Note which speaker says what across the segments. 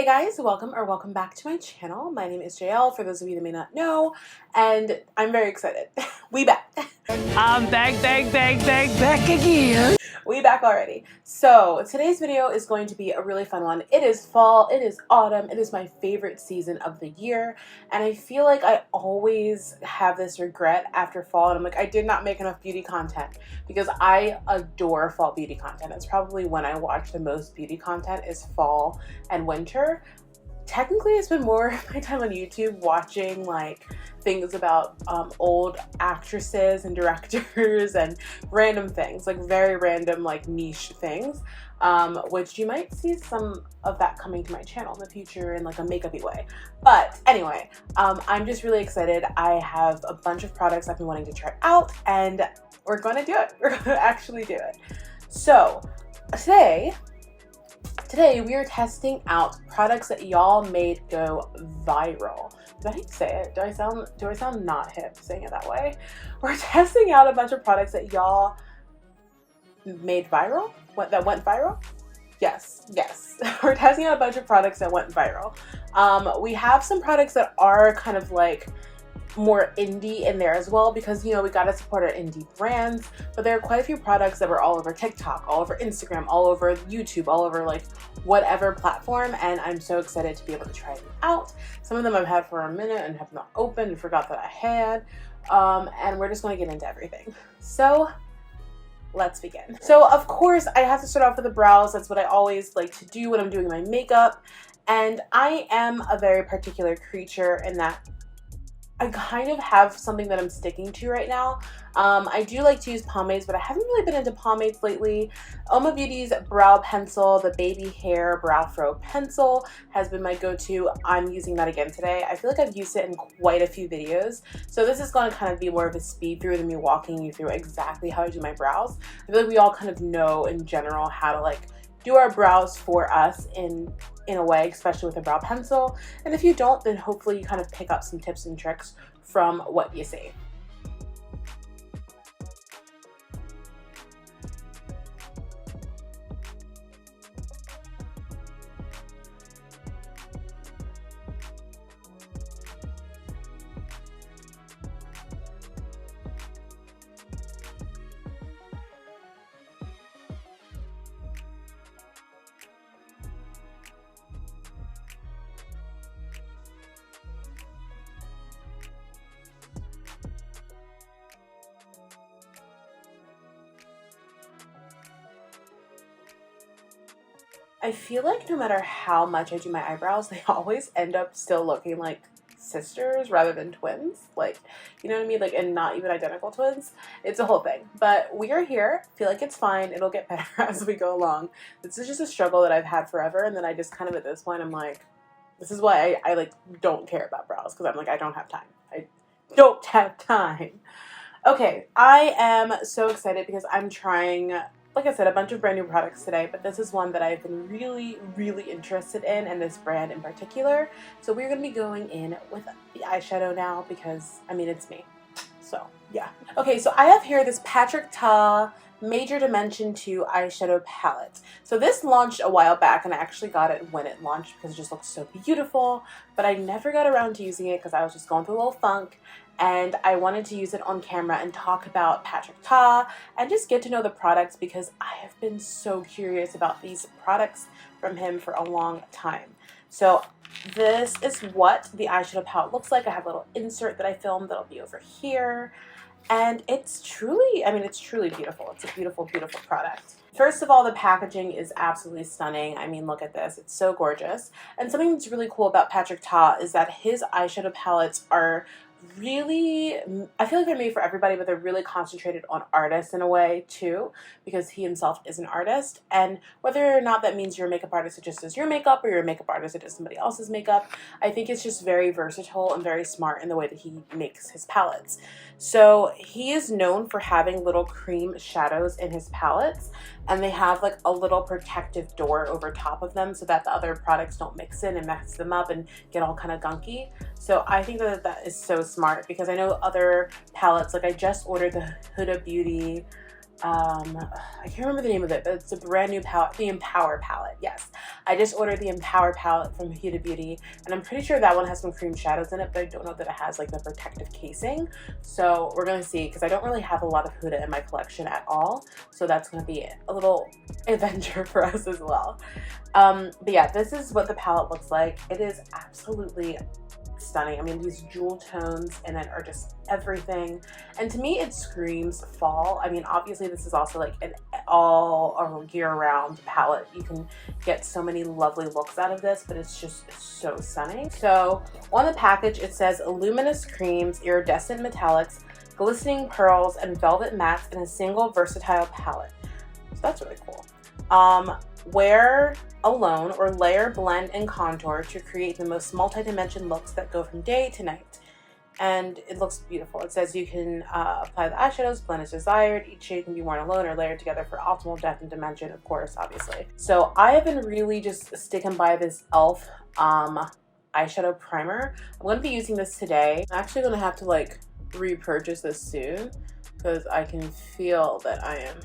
Speaker 1: Hey guys, welcome back to my channel. My name is JL, for those of you that may not know, and I'm very excited. We back.
Speaker 2: I'm back again.
Speaker 1: We back already. So today's video is going to be a really fun one. It is fall, it is autumn, it is my favorite season of the year, and I feel like I always have this regret after fall, and I'm like, I did not make enough beauty content, because I adore fall beauty content. It's probably when I watch the most beauty content is fall and winter. Technically, I spend more of my time on YouTube watching like things about old actresses and directors and random things, like very random, like niche things, which you might see some of that coming to my channel in the future in like a makeup-y way. But anyway, I'm just really excited. I have a bunch of products I've been wanting to try out, and we're going to do it. We're going to actually do it. So Today we are testing out products that y'all made go viral. Did I say it? Do I sound not hip saying it that way? We're testing out a bunch of products that y'all made viral? That went viral? Yes. We're testing out a bunch of products that went viral. We have some products that are kind of like more indie in there as well, because you know we gotta support our indie brands, but there are quite a few products that were all over TikTok, all over Instagram, all over YouTube, all over like whatever platform, and I'm so excited to be able to try them out. Some of them I've had for a minute and have not opened and forgot that I had, and we're just going to get into everything. So let's begin. So of course I have to start off with the brows. That's what I always like to do when I'm doing my makeup, and I am a very particular creature in that I kind of have something that I'm sticking to right now. I do like to use pomades, but I haven't really been into pomades lately. Oma Beauty's brow pencil, the baby hair brow fro pencil, has been my go-to. I'm using that again today. I feel like I've used it in quite a few videos, so this is going to kind of be more of a speed through than me walking you through exactly how I do my brows. I feel like we all kind of know in general how to like do our brows for us in a way, especially with a brow pencil. And if you don't, then hopefully you kind of pick up some tips and tricks from what you see. I feel like no matter how much I do my eyebrows, they always end up still looking like sisters rather than twins. Like, you know what I mean? Like, and not even identical twins. It's a whole thing. But we are here. I feel like it's fine. It'll get better as we go along. This is just a struggle that I've had forever. And then I just kind of, at this point, I'm like, this is why I like don't care about brows. Because I'm like, I don't have time. I don't have time. Okay, I am so excited because I'm trying, like I said, a bunch of brand new products today, but this is one that I've been really interested in, and this brand in particular. So we're going to be going in with the eyeshadow now because, I mean, it's me. So, yeah. Okay, so I have here this Patrick Ta Major Dimension 2 eyeshadow palette. So this launched a while back, and I actually got it when it launched because it just looks so beautiful, but I never got around to using it because I was just going through a little funk, and I wanted to use it on camera and talk about Patrick Ta and just get to know the products, because I have been so curious about these products from him for a long time. So this is what the eyeshadow palette looks like. I have a little insert that I filmed that'll be over here. And it's truly, I mean, it's truly beautiful. It's a beautiful product. First of all, the packaging is absolutely stunning. I mean, look at this. It's so gorgeous. And something that's really cool about Patrick Ta is that his eyeshadow palettes are really, I feel like they're made for everybody, but they're really concentrated on artists in a way too, because he himself is an artist. And whether or not that means you're a makeup artist that just does your makeup, or you're a makeup artist that does somebody else's makeup, I think it's just very versatile and very smart in the way that he makes his palettes. So he is known for having little cream shadows in his palettes, and they have like a little protective door over top of them so that the other products don't mix in and mess them up and get all kind of gunky. So I think that that is so smart, because I know other palettes, like I just ordered the Huda Beauty I can't remember the name of it, but it's a brand new palette, the Empower palette. Yes, I just ordered the Empower palette from Huda Beauty, and I'm pretty sure that one has some cream shadows in it, but I don't know that it has like the protective casing. So we're gonna see, because I don't really have a lot of Huda in my collection at all, so that's gonna be a little adventure for us as well. But yeah, this is what the palette looks like. It is absolutely stunning. I mean, these jewel tones in it are just everything, and to me it screams fall. I mean, obviously this is also like an all year-round palette. You can get so many lovely looks out of this, but it's just so stunning. So on the package it says luminous creams, iridescent metallics, glistening pearls, and velvet mattes in a single versatile palette. So that's really cool. Wear alone or layer, blend, and contour to create the most multi-dimension looks that go from day to night. And it looks beautiful. It says you can apply the eyeshadows, blend as desired. Each shade can be worn alone or layered together for optimal depth and dimension, of course, obviously. So I have been really just sticking by this e.l.f. eyeshadow primer. I'm going to be using this today. I'm actually going to have to like repurchase this soon because I can feel that I am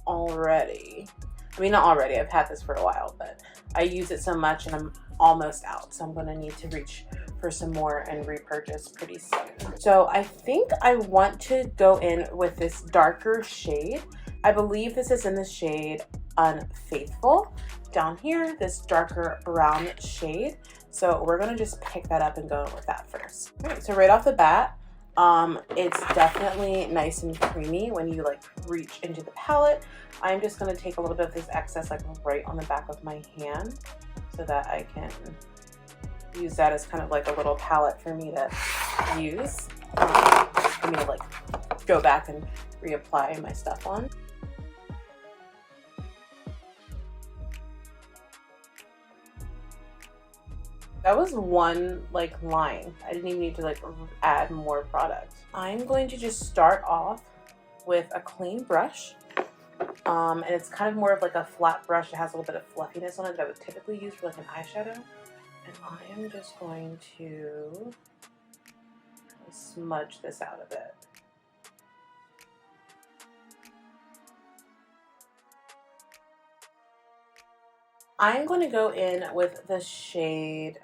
Speaker 1: already, I mean, not already, I've had this for a while, but I use it so much and I'm almost out. So I'm gonna need to reach for some more and repurchase pretty soon. So I think I want to go in with this darker shade. I believe this is in the shade Unfaithful. Down here, this darker brown shade. So we're gonna just pick that up and go in with that first. All right, so right off the bat, it's definitely nice and creamy when you like reach into the palette. I'm just going to take a little bit of this excess like right on the back of my hand so that I can use that as kind of like a little palette for me to use, for me to like go back and reapply my stuff on. That was one like line. I didn't even need to like add more product. I'm going to just start off with a clean brush. And it's kind of more of like a flat brush. It has a little bit of fluffiness on it that I would typically use for like an eyeshadow. And I am just going to smudge this out a bit. I'm going to go in with the shade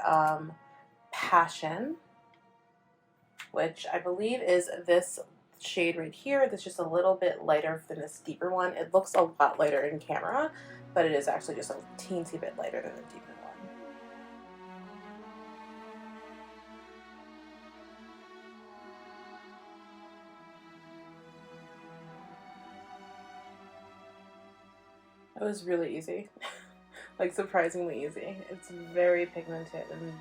Speaker 1: Passion, which I believe is this shade right here. That's just a little bit lighter than this deeper one. It looks a lot lighter in camera, but it is actually just a teensy bit lighter than the deeper one. It was really easy. Like surprisingly easy. It's very pigmented, and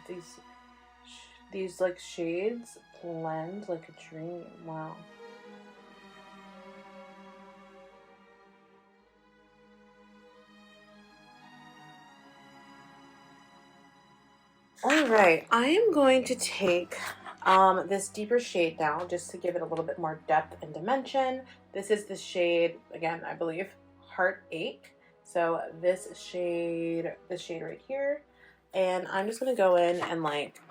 Speaker 1: these like shades blend like a dream. Wow. All right, I am going to take this deeper shade now just to give it a little bit more depth and dimension. This is the shade, again, I believe, Heartache. So this shade right here, and I'm just gonna go in and like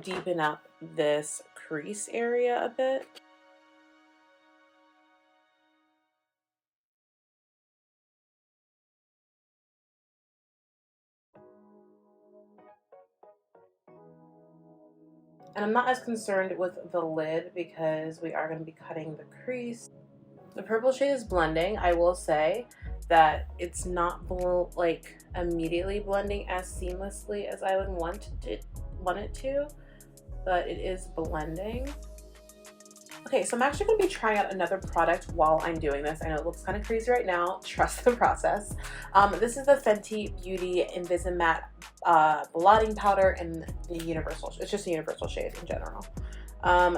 Speaker 1: deepen up this crease area a bit. And I'm not as concerned with the lid because we are going to be cutting the crease. The purple shade is blending. I will say that it's not like immediately blending as seamlessly as I would want it to, but it is blending. Okay, so I'm actually going to be trying out another product while I'm doing this. I know it looks kind of crazy right now. Trust the process. This is the Fenty Beauty Invisimatte blotting powder in the universal. It's just a universal shade in general.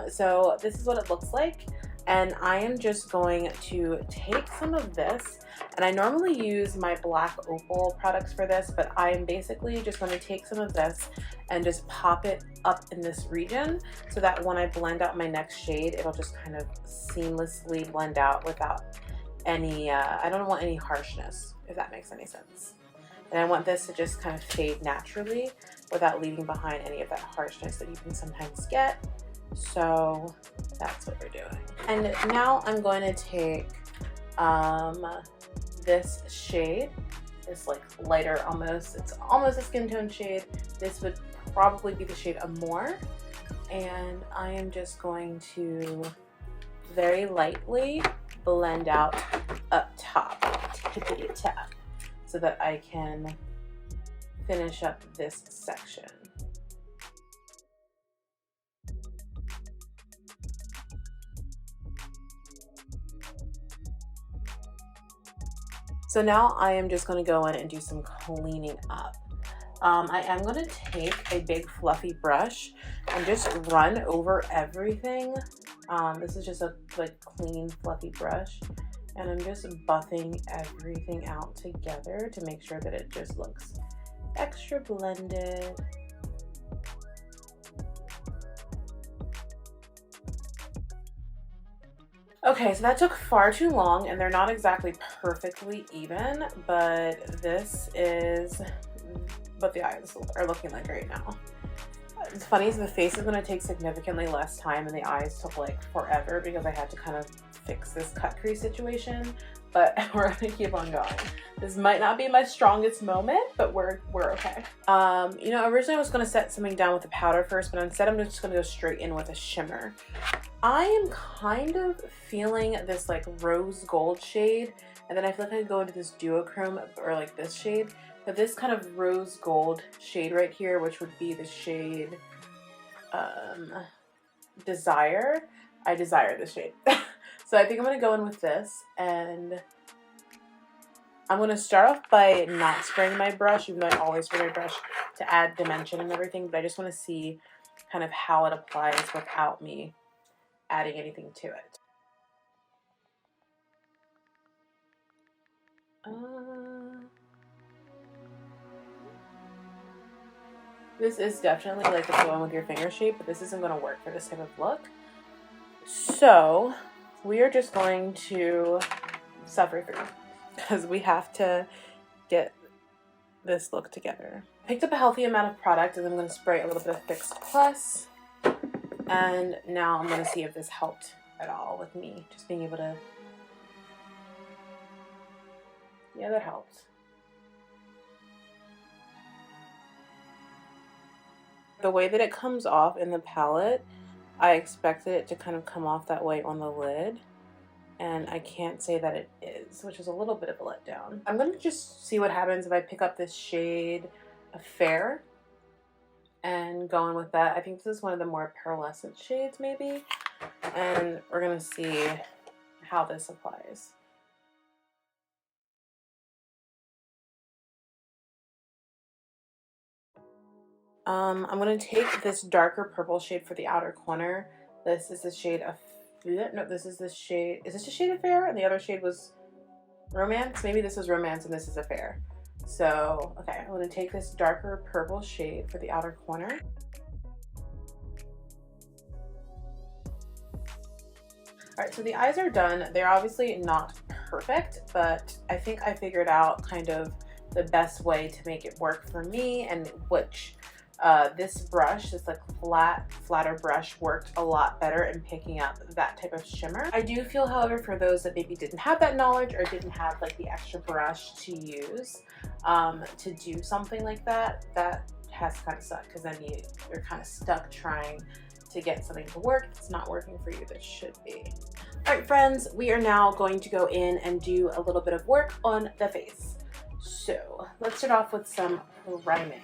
Speaker 1: So this is what it looks like. And I am just going to take some of this, and I normally use my black opal products for this, but I am basically just going to take some of this and just pop it up in this region so that when I blend out my next shade, it'll just kind of seamlessly blend out without any, I don't want any harshness, if that makes any sense. And I want this to just kind of fade naturally without leaving behind any of that harshness that you can sometimes get. So that's what we're doing. And now I'm going to take This shade is like lighter almost. It's almost a skin tone shade. This would probably be the shade Amore. And I am just going to very lightly blend out up top, tippity top, so that I can finish up this section. So now I am just going to go in and do some cleaning up. I am going to take a big fluffy brush and just run over everything. This is just a like clean fluffy brush, and I'm just buffing everything out together to make sure that it just looks extra blended. Okay, so that took far too long, and they're not exactly perfectly even, but this is what the eyes are looking like right now. It's funny is the face is going to take significantly less time, and the eyes took like forever because I had to kind of fix this cut crease situation, but we're going to keep on going. This might not be my strongest moment, but we're okay. You know, originally I was going to set something down with the powder first, but instead I'm just going to go straight in with a shimmer. I am kind of feeling this like rose gold shade, and then I feel like I go into this duochrome or like this shade, but this kind of rose gold shade right here, which would be the shade Desire. I desire this shade. So I think I'm going to go in with this, and I'm going to start off by not spraying my brush, even though I always spray my brush to add dimension and everything, but I just want to see kind of how it applies without me adding anything to it. This is definitely like the go in with your finger shape, but this isn't going to work for this type of look. So we are just going to suffer through because we have to get this look together. I picked up a healthy amount of product, and I'm going to spray a little bit of Fix Plus. And now I'm going to see if this helped at all with me just being able to, yeah, that helped. The way that it comes off in the palette, I expected it to kind of come off that way on the lid, and I can't say that it is, which is a little bit of a letdown. I'm going to just see what happens if I pick up this shade Fair and go in with that. I think this is one of the more pearlescent shades maybe, and we're going to see how this applies. I'm going to take this darker purple shade for the outer corner. This is the shade of, no, this is the shade, is this the shade Affair? And the other shade was Romance? Maybe this was Romance and this is Affair. So, okay, I'm going to take this darker purple shade for the outer corner. Alright, so the eyes are done. They're obviously not perfect, but I think I figured out kind of the best way to make it work for me, and which this brush, this like flatter brush, worked a lot better in picking up that type of shimmer. I do feel, however, for those that maybe didn't have that knowledge or didn't have like the extra brush to use to do something like that, that has to kind of suck, because then you're kind of stuck trying to get something to work that's not working for you that should be. All right, friends, we are now going to go in and do a little bit of work on the face. So let's start off with some priming.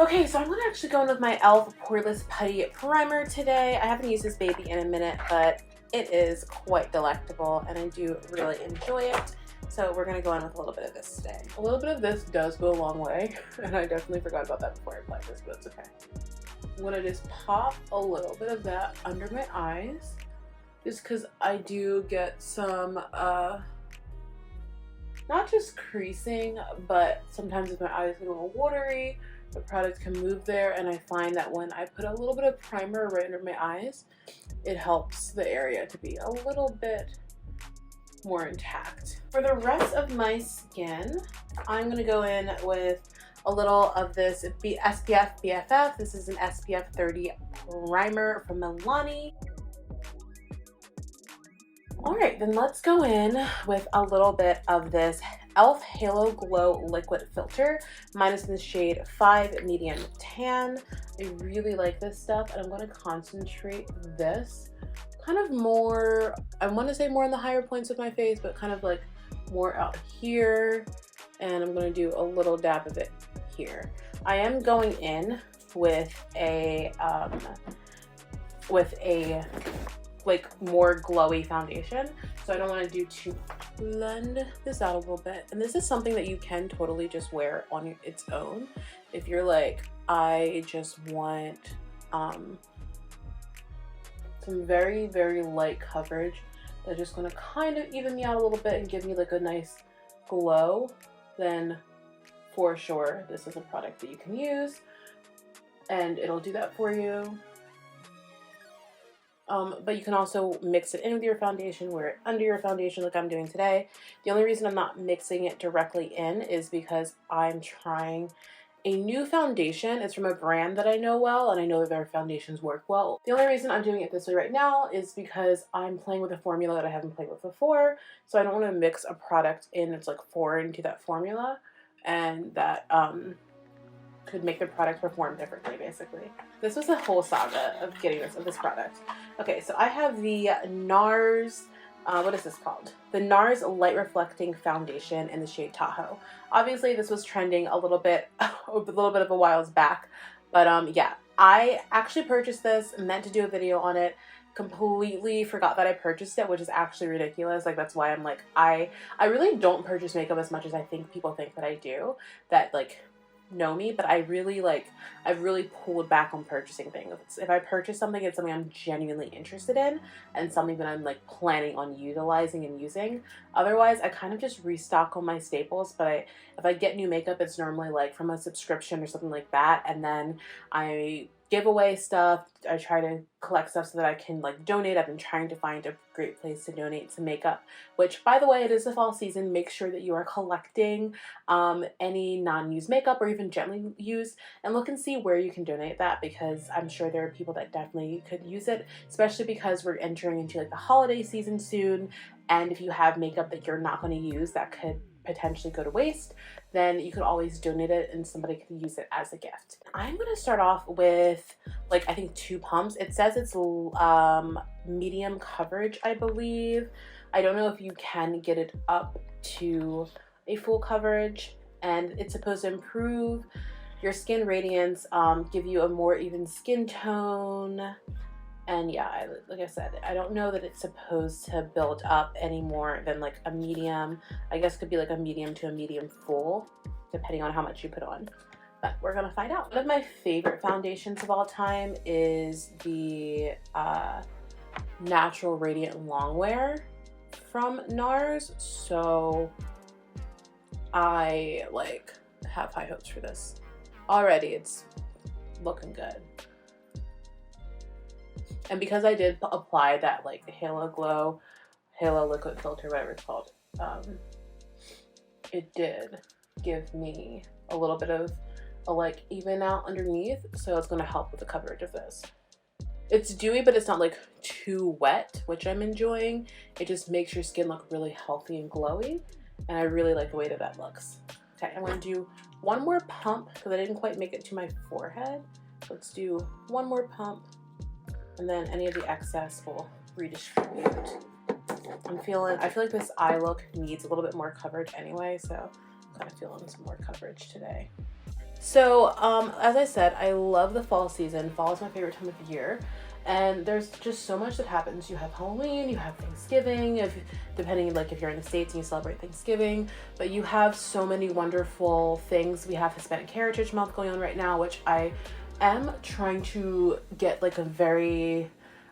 Speaker 1: Okay, so I'm going to actually go in with my e.l.f. Poreless Putty Primer today. I haven't used this baby in a minute, but it is quite delectable and I do really enjoy it. So we're going to go in with a little bit of this today. A little bit of this does go a long way, and I definitely forgot about that before I applied this, but it's okay. I'm going to just pop a little bit of that under my eyes, just because I do get some not just creasing, but sometimes if my eyes get a little watery, the product can move there, and I find that when I put a little bit of primer right under my eyes, it helps the area to be a little bit more intact. For the rest of my skin, I'm going to go in with a little of this SPF BFF. This is an SPF 30 primer from Milani. All right, then let's go in with a little bit of this e.l.f. Halo Glow Liquid Filter. Mine is in the shade 5 Medium Tan. I really like this stuff, and I'm going to concentrate this kind of more, I want to say more in the higher points of my face, but kind of like more out here. And I'm going to do a little dab of it here. I am going in with a like more glowy foundation, so I don't want to do too. Blend this out a little bit, and this is something that you can totally just wear on its own if you're like, I just want some very light coverage that's just going to kind of even me out a little bit and give me like a nice glow. Then for sure this is a product that you can use and it'll do that for you. But you can also mix it in with your foundation, wear it under your foundation like I'm doing today. The only reason I'm not mixing it directly in is because I'm trying a new foundation. It's from a brand that I know well, and I know that their foundations work well. The only reason I'm doing it this way right now is because I'm playing with a formula that I haven't played with before, so I don't want to mix a product in that's like foreign to that formula, and that could make the product perform differently, basically. This was a whole saga of getting this product. Okay, so I have the Nars, what is this called? The Nars Light Reflecting Foundation in the shade Tahoe. Obviously, this was trending a little bit of a whiles back, but yeah, I actually purchased this, meant to do a video on it, completely forgot that I purchased it, which is actually ridiculous. Like, that's why I'm like, I really don't purchase makeup as much as I think people think that I do, that like know me, but I've really pulled back on purchasing things. If I purchase something, it's something I'm genuinely interested in and something that I'm like planning on utilizing and using. Otherwise, I kind of just restock on my staples, but if I get new makeup, it's normally like from a subscription or something like that, and then I give away stuff. I try to collect stuff so that I can like donate. I've been trying to find a great place to donate some makeup, which, by the way, it is the fall season. Make sure that you are collecting any non-used makeup or even gently used, and look and see where you can donate that, because I'm sure there are people that definitely could use it, especially because we're entering into like the holiday season soon, and if you have makeup that you're not going to use that could potentially go to waste, then you could always donate it and somebody could use it as a gift. I'm going to start off with like, I think 2 pumps. It says it's medium coverage, I believe. I don't know if you can get it up to a full coverage, and it's supposed to improve your skin radiance, give you a more even skin tone. And yeah, like I said, I don't know that it's supposed to build up any more than like a medium. I guess it could be like a medium to a medium full, depending on how much you put on. But we're gonna find out. One of my favorite foundations of all time is the Natural Radiant Longwear from Nars. So I like have high hopes for this. Already it's looking good. And because I did apply that like Halo liquid filter, whatever it's called, it did give me a little bit of a like even out underneath, so it's going to help with the coverage of this. It's dewy, but it's not like too wet, which I'm enjoying. It just makes your skin look really healthy and glowy, and I really like the way that that looks. Okay, I'm going to do one more pump because I didn't quite make it to my forehead. Let's do one more pump, and then any of the excess will redistribute. I feel like this eye look needs a little bit more coverage anyway, so I'm kind of feeling some more coverage today. So, as I said, I love the fall season. Fall is my favorite time of year, and there's just so much that happens. You have Halloween, you have Thanksgiving, depending like if you're in the States and you celebrate Thanksgiving, but you have so many wonderful things. We have Hispanic Heritage Month going on right now, which I am trying to get like a very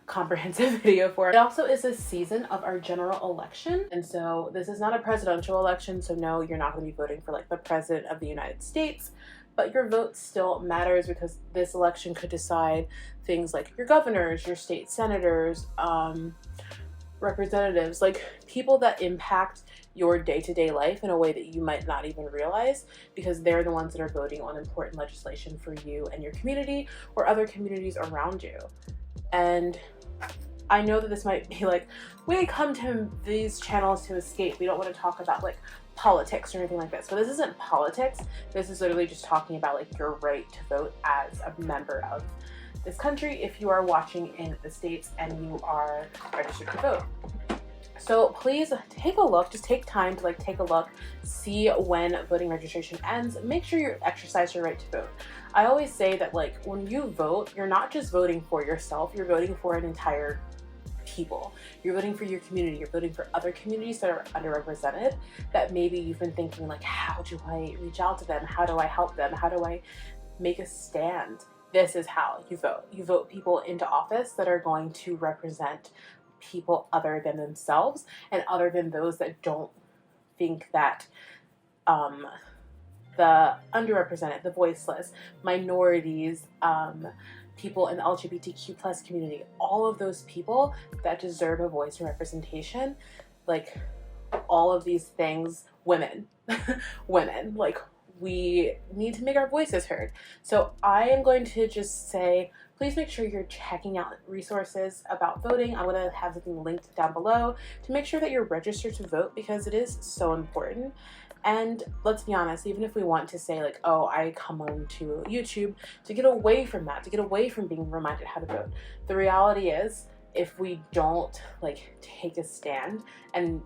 Speaker 1: comprehensive video for. It also is a season of our general election, and so this is not a presidential election, so no, you're not going to be voting for like the president of the United States, but your vote still matters because this election could decide things like your governors, your state senators, representatives, like people that impact your day-to-day life in a way that you might not even realize, because they're the ones that are voting on important legislation for you and your community or other communities around you. And I know that this might be like, we come to these channels to escape. We don't want to talk about like politics or anything like this. But this isn't politics. This is literally just talking about like your right to vote as a member of this country if you are watching in the States and you are registered to vote. So please take a look, just take time to like take a look, see when voting registration ends, make sure you exercise your right to vote. I always say that like when you vote, you're not just voting for yourself, you're voting for an entire people. You're voting for your community, you're voting for other communities that are underrepresented that maybe you've been thinking like, how do I reach out to them? How do I help them? How do I make a stand? This is how you vote. You vote people into office that are going to represent people other than themselves and other than those that don't think that the underrepresented, the voiceless, minorities, people in the LGBTQ plus community, all of those people that deserve a voice and representation, like all of these things, women, women, like we need to make our voices heard. So I am going to just say, please make sure you're checking out resources about voting. I'm going to have something linked down below to make sure that you're registered to vote because it is so important. And let's be honest, even if we want to say like, oh, I come on to YouTube to get away from that, to get away from being reminded how to vote. The reality is, if we don't like take a stand and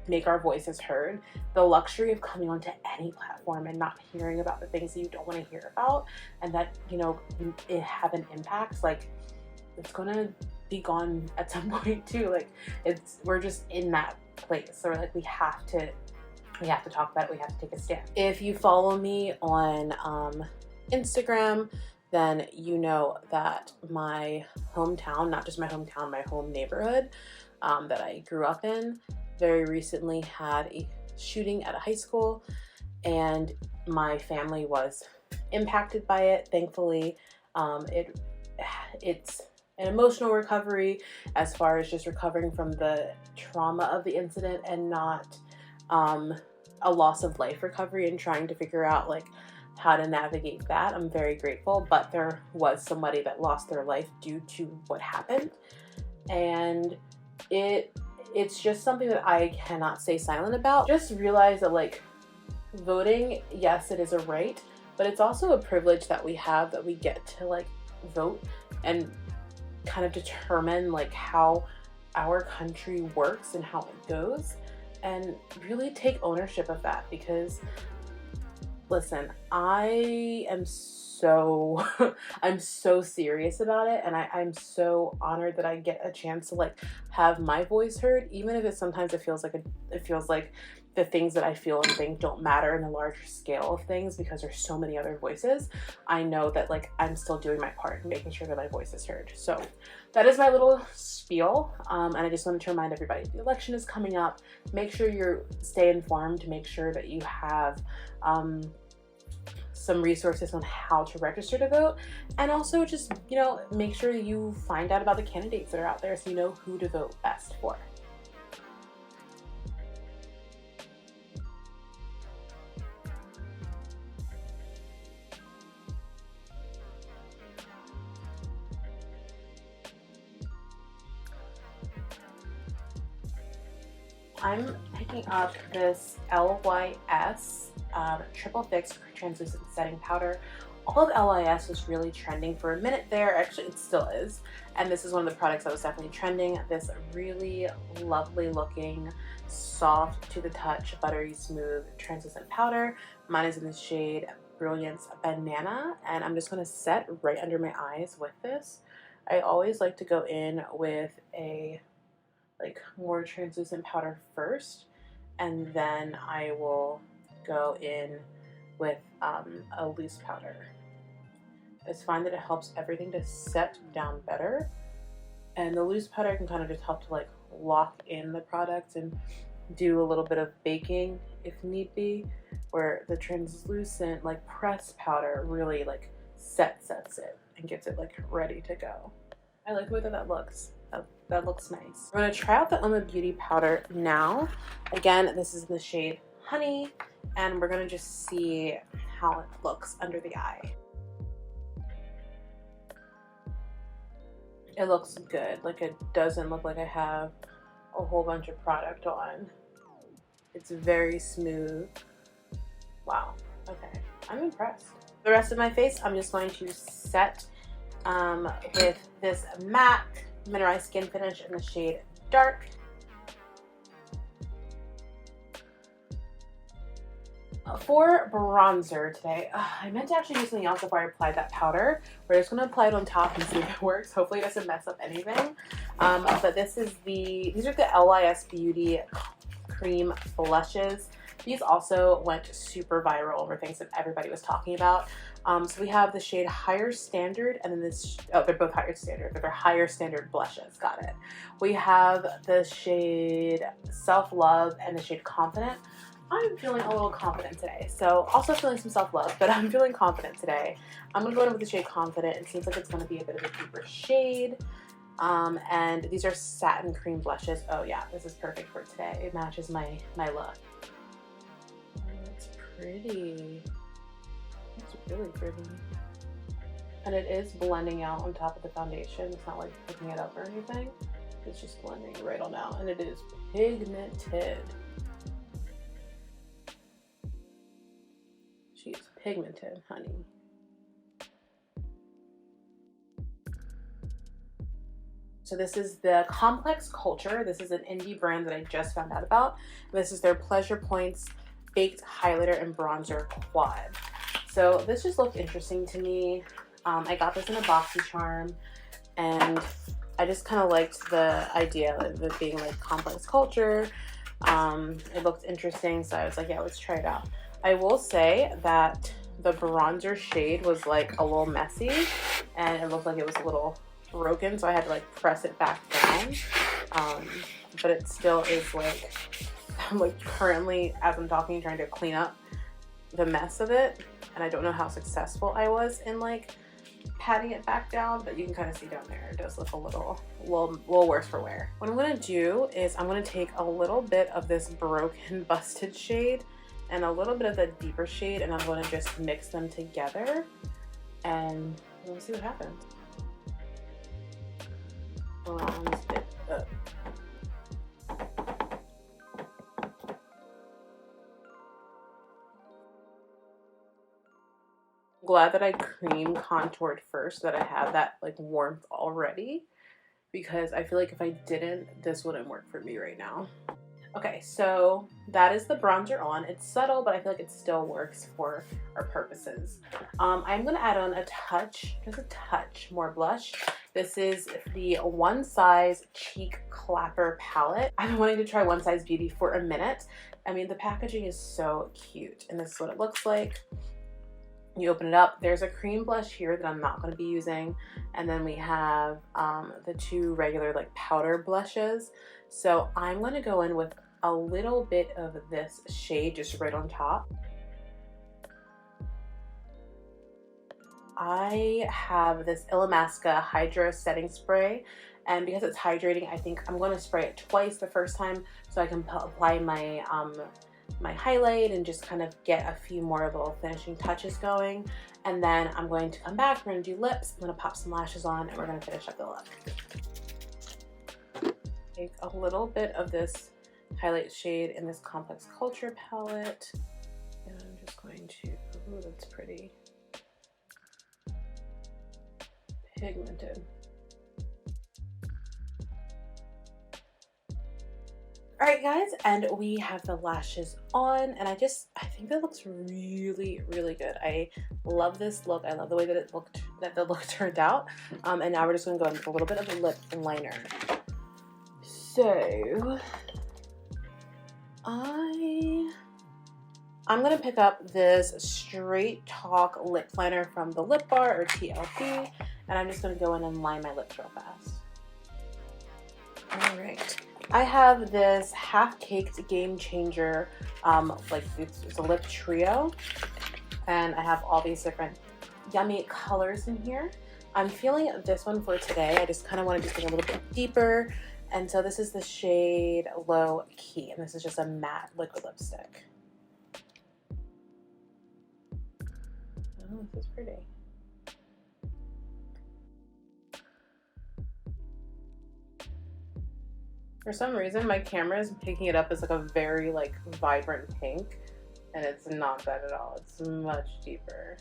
Speaker 1: make our voices heard, the luxury of coming onto any platform and not hearing about the things that you don't want to hear about and that, you know, it have an impact, like it's gonna be gone at some point too. Like we're just in that place, or like we have to talk about it, we have to take a stand. If you follow me on Instagram, then you know that my hometown, not just my hometown, my home neighborhood that I grew up in, very recently had a shooting at a high school, and my family was impacted by it. Thankfully, it's an emotional recovery as far as just recovering from the trauma of the incident and not a loss of life recovery and trying to figure out like how to navigate that. I'm very grateful, but there was somebody that lost their life due to what happened, and it's just something that I cannot stay silent about. Just realize that like voting, yes, it is a right, but it's also a privilege that we have, that we get to like vote and kind of determine like how our country works and how it goes, and really take ownership of that. Because listen, I am so I'm so serious about it, and I'm so honored that I get a chance to like have my voice heard, even if sometimes it feels like the things that I feel and think don't matter in the larger scale of things because there's so many other voices. I know that like I'm still doing my part in making sure that my voice is heard. So that is my little spiel, and I just wanted to remind everybody the election is coming up. Make sure you stay informed, make sure that you have some resources on how to register to vote, and also just, you know, make sure you find out about the candidates that are out there so you know who to vote best for. I'm picking up this LYS Triple Fix Translucent Setting Powder. All of LYS was really trending for a minute there. Actually, it still is. And this is one of the products that was definitely trending. This really lovely looking, soft to the touch, buttery smooth translucent powder. Mine is in the shade Brilliance Banana. And I'm just going to set right under my eyes with this. I always like to go in with a like more translucent powder first, and then I will go in with a loose powder. I just find that it helps everything to set down better, and the loose powder can kind of just help to like lock in the product and do a little bit of baking if need be, where the translucent like press powder really like sets it and gets it like ready to go. I like the way that looks. That looks nice. I'm going to try out the Uoma Beauty powder now. Again, this is in the shade Honey, and we're going to just see how it looks under the eye. It looks good. Like, it doesn't look like I have a whole bunch of product on. It's very smooth. Wow. Okay. I'm impressed. The rest of my face, I'm just going to set with this MAC Mineralized Skin Finish in the shade Dark. For bronzer today, I meant to actually do something else before I applied that powder. We're just going to apply it on top and see if it works. Hopefully it doesn't mess up anything. But these are the LYS Beauty Cream Blushes. These also went super viral over things that everybody was talking about. So we have the shade Higher Standard, and then this, oh, they're both Higher Standard, but they're Higher Standard blushes, got it. We have the shade Self Love and the shade Confident. I'm feeling a little confident today. So also feeling some self-love, but I'm feeling confident today. I'm gonna go in with the shade Confident. It seems like it's gonna be a bit of a deeper shade. And these are satin cream blushes. Oh yeah, this is perfect for today. It matches my look. Oh, it's pretty. It's really pretty. And it is blending out on top of the foundation. It's not like picking it up or anything. It's just blending right on out. And it is pigmented. She's pigmented, honey. So this is the Complex Culture. This is an indie brand that I just found out about. This is their Pleasure Points Baked Highlighter and Bronzer Quad. So this just looked interesting to me. I got this in a BoxyCharm, and I just kind of liked the idea of it being like Complex Culture. It looked interesting, so I was like, yeah, let's try it out. I will say that the bronzer shade was like a little messy, and it looked like it was a little broken, so I had to like press it back down. But it still is like, I'm like currently, as I'm talking, trying to clean up the mess of it, and I don't know how successful I was in like patting it back down, but you can kind of see down there it does look a little worse for wear. What I'm gonna do is I'm gonna take a little bit of this Broken Busted shade and a little bit of the deeper shade, and I'm going to just mix them together, and we'll see what happens. Bronze it up. Glad that I cream contoured first, so that I have that like warmth already, because I feel like if I didn't, this wouldn't work for me right now. Okay, so that is the bronzer on. It's subtle, but I feel like it still works for our purposes. I'm gonna add on a touch, just a touch more blush. This is the One Size Cheek Clapper palette. I've been wanting to try One Size Beauty for a minute. I mean, the packaging is so cute, and this is what it looks like. You open it up, there's a cream blush here that I'm not going to be using, and then we have the two regular like powder blushes. So I'm going to go in with a little bit of this shade just right on top. I have this Illamasca Hydra Setting Spray, and because it's hydrating, I think I'm going to spray it twice the first time so I can apply my my highlight and just kind of get a few more little finishing touches going. And then I'm going to come back, we're going to do lips, I'm going to pop some lashes on, and we're going to finish up the look. Take a little bit of this highlight shade in this Complex Culture palette, and I'm just going to, ooh, that's pretty pigmented. All right, guys, and we have the lashes on, and I think that looks really, really good. I love this look. I love the way that the look turned out. And now we're just gonna go in with a little bit of a lip liner. So I'm gonna pick up this Straight Talk lip liner from the Lip Bar, or TLC, and I'm just gonna go in and line my lips real fast. All right. I have this half-caked Game Changer, like it's a lip trio, and I have all these different yummy colors in here. I'm feeling this one for today. I just kind of want to just get a little bit deeper, and so this is the shade Low Key, and this is just a matte liquid lipstick. Oh, this is pretty. For some reason, my camera is picking it up as like a very like vibrant pink, and it's not that at all. It's much deeper.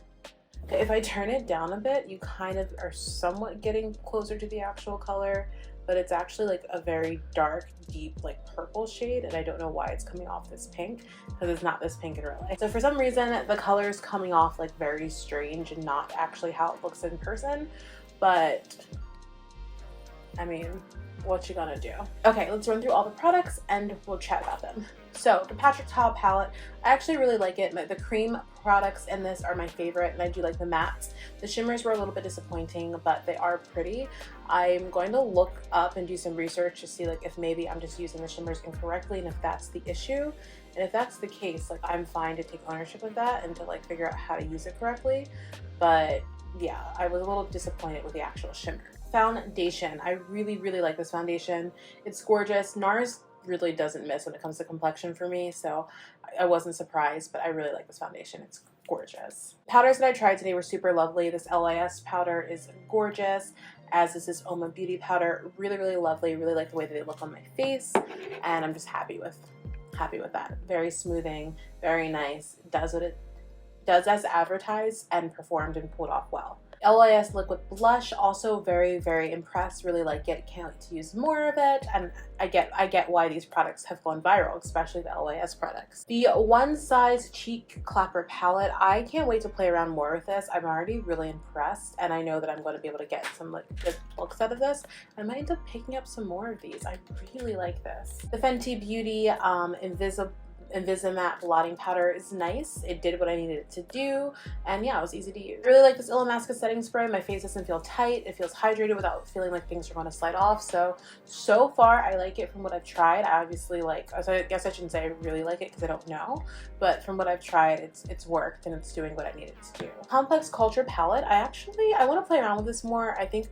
Speaker 1: Okay, if I turn it down a bit, you kind of are somewhat getting closer to the actual color, but it's actually like a very dark, deep, like purple shade, and I don't know why it's coming off this pink, because it's not this pink in real life. So for some reason, the color is coming off like very strange and not actually how it looks in person, but I mean, what you gonna do? Okay, let's run through all the products and we'll chat about them. So the Untitled palette, I actually really like it. The cream products in this are my favorite, and I do like the mattes. The shimmers were a little bit disappointing, but they are pretty. I'm going to look up and do some research to see like if maybe I'm just using the shimmers incorrectly and if that's the issue. And if that's the case, like I'm fine to take ownership of that and to like figure out how to use it correctly. But yeah, I was a little disappointed with the actual shimmer. Foundation. I really like this foundation. It's gorgeous. Nars really doesn't miss when it comes to complexion for me, so I wasn't surprised, but I really like this foundation. It's gorgeous. Powders that I tried today were super lovely. This LIS powder is gorgeous, as is this Oma Beauty powder. Really lovely. Really like the way that they look on my face, and I'm just happy with that. Very smoothing, very nice. Does what it does as advertised and performed and pulled off well. LIS liquid blush, also very impressed. Really like it. Can't wait to use more of it. And I get why these products have gone viral, especially the LIS products. The One Size Cheek Clapper palette, I can't wait to play around more with this. I'm already really impressed, and I know that I'm going to be able to get some like good looks out of this. I might end up picking up some more of these. I really like this. The Fenty Beauty Invisimatte blotting powder is nice. It did what I needed it to do, and yeah, it was easy to use. I really like this Illamasca setting spray. My face doesn't feel tight. It feels hydrated without feeling like things are going to slide off. So far, I like it from what I've tried. I obviously I guess I shouldn't say I really like it because I don't know, but from what I've tried, it's worked and it's doing what I needed to do. Complex Culture palette. I want to play around with this more. I think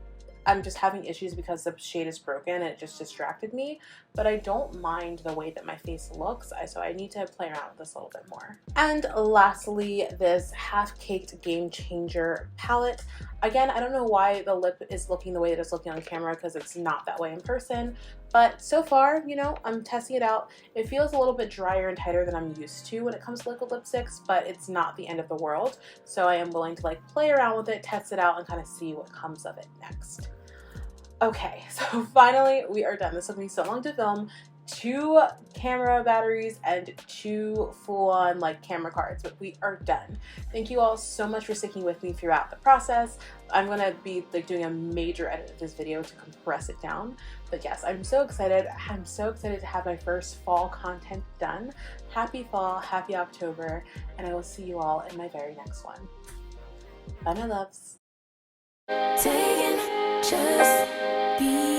Speaker 1: I'm just having issues because the shade is broken and it just distracted me, but I don't mind the way that my face looks, so I need to play around with this a little bit more. And lastly, this Half Caked Game Changer palette. Again, I don't know why the lip is looking the way that it's looking on camera, because it's not that way in person, but so far, you know, I'm testing it out. It feels a little bit drier and tighter than I'm used to when it comes to liquid lipsticks, but it's not the end of the world, so I am willing to like play around with it, test it out, and kind of see what comes of it next. Okay, so finally we are done. This took me so long to film. 2 camera batteries and 2 full-on like camera cards, but we are done. Thank you all so much for sticking with me throughout the process. I'm gonna be like doing a major edit of this video to compress it down, but yes, I'm so excited. I'm so excited to have my first fall content done. Happy fall, happy October, and I will see you all in my very next one. Bye, my loves.
Speaker 3: Just be